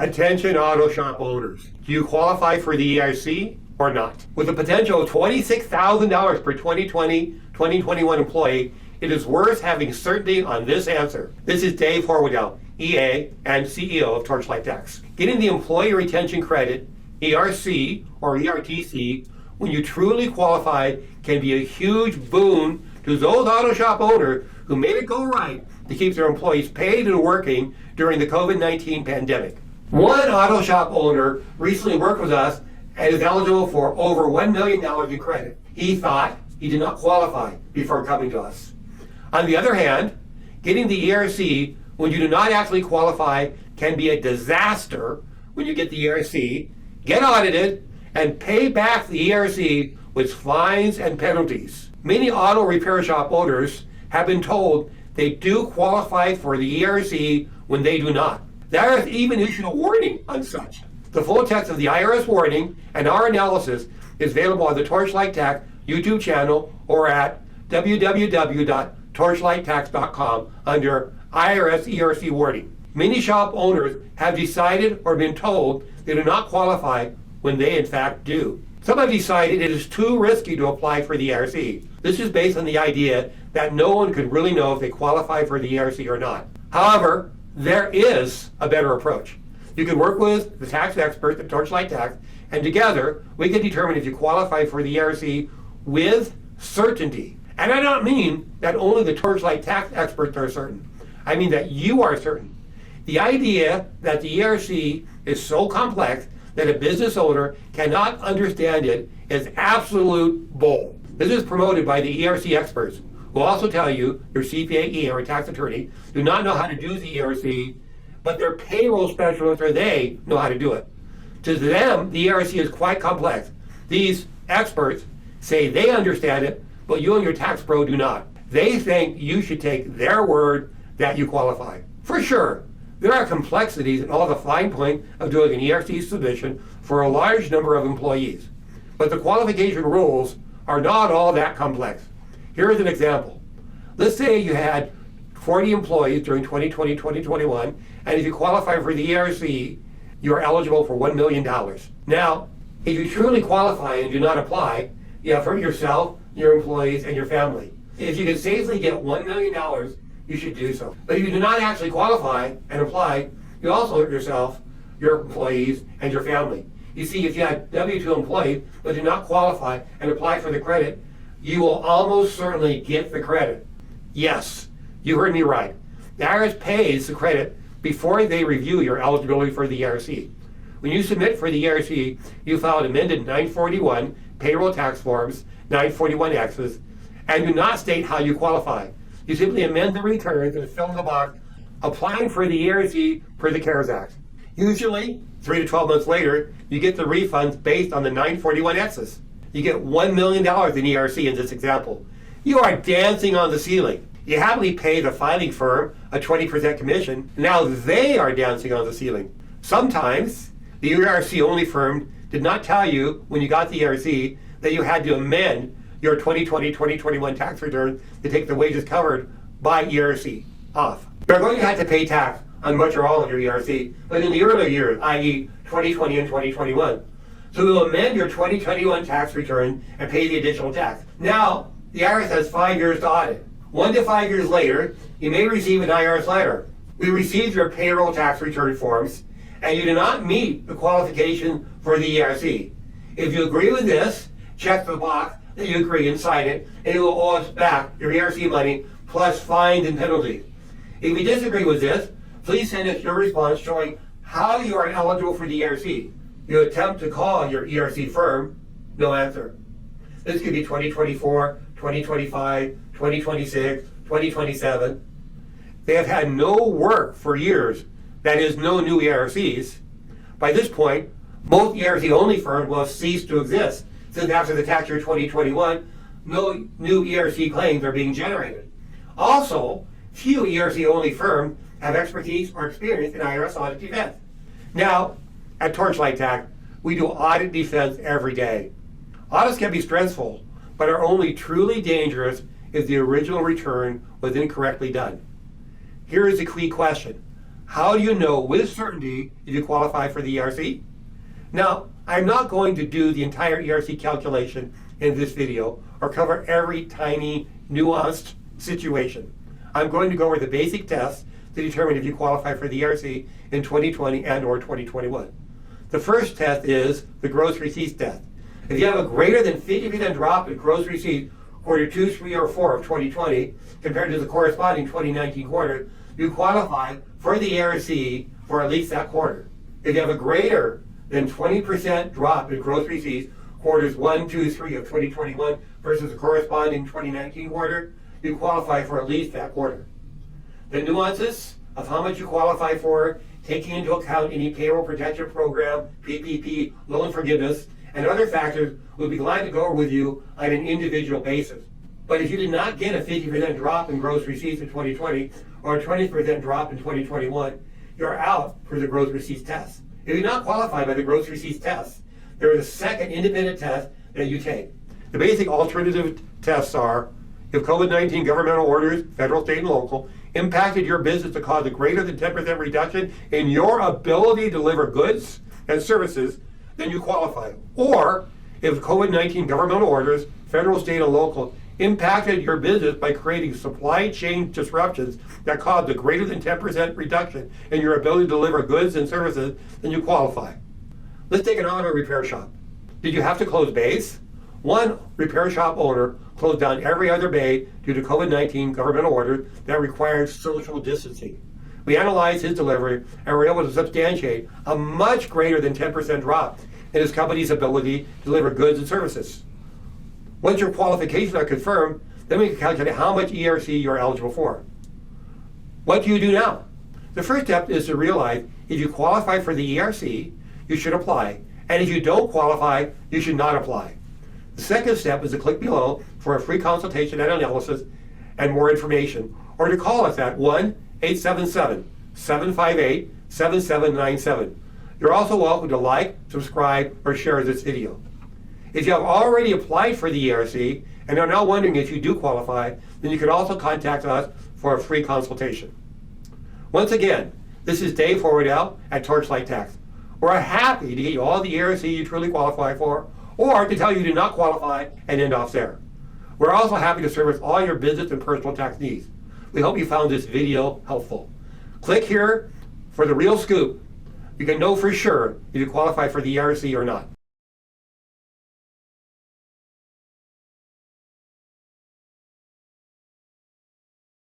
Attention auto shop owners. Do you qualify for the ERC or not? With a potential of $26,000 per 2020-2021 employee, it is worth having certainty on this answer. This is Dave Horwedel, EA and CEO of Torchlight Tax. Getting the Employee Retention Credit, ERC or ERTC, when you truly qualify can be a huge boon to those auto shop owners who made it go right to keep their employees paid and working during the COVID-19 pandemic. One auto shop owner recently worked with us and is eligible for over $1 million in credit. He thought he did not qualify before coming to us. On the other hand, getting the ERC when you do not actually qualify can be a disaster when you get the ERC, get audited, and pay back the ERC with fines and penalties. Many auto repair shop owners have been told they do qualify for the ERC when they do not. The IRS even issued a warning on such. The full text of the IRS warning and our analysis is available on the Torchlight Tax YouTube channel or at www.torchlighttax.com under IRS ERC warning. Many shop owners have decided or been told they do not qualify when they in fact do. Some have decided it is too risky to apply for the ERC. This is based on the idea that no one could really know if they qualify for the ERC or not. However, there is a better approach. You can work with the tax experts at Torchlight Tax, and together we can determine if you qualify for the ERC with certainty. And I don't mean that only the Torchlight Tax experts are certain. I mean that you are certain. The idea that the ERC is so complex that a business owner cannot understand it is absolute bull. This is promoted by the ERC experts, who also tell you your CPA or tax attorney do not know how to do the ERC, but their payroll specialists or they know how to do it. To them, the ERC is quite complex. These experts say they understand it, but you and your tax pro do not. They think you should take their word that you qualify. For sure, there are complexities in all the fine point of doing an ERC submission for a large number of employees, but the qualification rules are not all that complex. Here is an example. Let's say you had 40 employees during 2020-2021, and if you qualify for the ERC, you are eligible for $1 million. Now, if you truly qualify and do not apply, you have hurt yourself, your employees, and your family. If you can safely get $1 million, you should do so. But if you do not actually qualify and apply, you also hurt yourself, your employees, and your family. You see, if you had W-2 employees but do not qualify and apply for the credit, you will almost certainly get the credit. Yes, you heard me right. The IRS pays the credit before they review your eligibility for the ERC. When you submit for the ERC, you file amended 941 payroll tax forms, 941Xs, and do not state how you qualify. You simply amend the returns and fill in the box applying for the ERC per the CARES Act. Usually, 3 to 12 months later, you get the refunds based on the 941Xs. You get $1 million in ERC in this example. You are dancing on the ceiling. You happily pay the filing firm a 20% commission. Now they are dancing on the ceiling. Sometimes, the ERC only firm did not tell you when you got the ERC that you had to amend your 2020-2021 tax return to take the wages covered by ERC off. You're going to have to pay tax on much or all of your ERC, but in the earlier years, i.e. 2020 and 2021. So we'll amend your 2021 tax return and pay the additional tax. Now, the IRS has 5 years to audit. 1 to 5 years later, you may receive an IRS letter. We received your payroll tax return forms, and you do not meet the qualification for the ERC. If you agree with this, check the box that you agree and sign it, and you will owe us back your ERC money plus fines and penalties. If you disagree with this, please send us your response showing how you are eligible for the ERC. You attempt to call your ERC firm, no answer. This could be 2024, 2025, 2026, 2027. They have had no work for years, that is, no new ERCs. By this point, most ERC-only firms will have ceased to exist, since after the tax year 2021, no new ERC claims are being generated. Also, few ERC-only firms have expertise or experience in IRS audit defense. Now, at Torchlight Tax, we do audit defense every day. Audits can be stressful, but are only truly dangerous if the original return was incorrectly done. Here is the key question. How do you know with certainty if you qualify for the ERC? Now, I'm not going to do the entire ERC calculation in this video or cover every tiny nuanced situation. I'm going to go over the basic tests to determine if you qualify for the ERC in 2020 and or 2021. The first test is the gross receipts test. If you have a greater than 50% drop in gross receipts quarter 2, 3, or 4 of 2020 compared to the corresponding 2019 quarter, you qualify for the ERC for at least that quarter. If you have a greater than 20% drop in gross receipts quarters 1, 2, 3 of 2021 versus the corresponding 2019 quarter, you qualify for at least that quarter. The nuances of how much you qualify for, taking into account any payroll protection program, PPP, loan forgiveness, and other factors, we'll be glad to go over with you on an individual basis. But if you did not get a 50% drop in gross receipts in 2020 or a 20% drop in 2021, you're out for the gross receipts test. If you're not qualified by the gross receipts test, there is a second independent test that you take. The basic alternative tests are if COVID-19 governmental orders, federal, state, and local, impacted your business to cause a greater than 10% reduction in your ability to deliver goods and services, then you qualify. Or if COVID-19 governmental orders, federal, state, and local, impacted your business by creating supply chain disruptions that caused a greater than 10% reduction in your ability to deliver goods and services, then you qualify. Let's take an auto repair shop. Did you have to close bays? One repair shop owner closed down every other bay due to COVID-19 governmental orders that required social distancing. We analyzed his delivery and were able to substantiate a much greater than 10% drop in his company's ability to deliver goods and services. Once your qualifications are confirmed, then we can calculate how much ERC you're eligible for. What do you do now? The first step is to realize if you qualify for the ERC, you should apply. And if you don't qualify, you should not apply. The second step is to click below for a free consultation and analysis and more information, or to call us at 1-877-758-7797. You're also welcome to like, subscribe, or share this video. If you have already applied for the ERC and are now wondering if you do qualify, then you can also contact us for a free consultation. Once again, this is Dave Forwardell at Torchlight Tax. We're happy to get you all the ERC you truly qualify for, or to tell you do not qualify and end off there. We're also happy to service all your business and personal tax needs. We hope you found this video helpful. Click here for the real scoop. You can know for sure if you qualify for the ERC or not.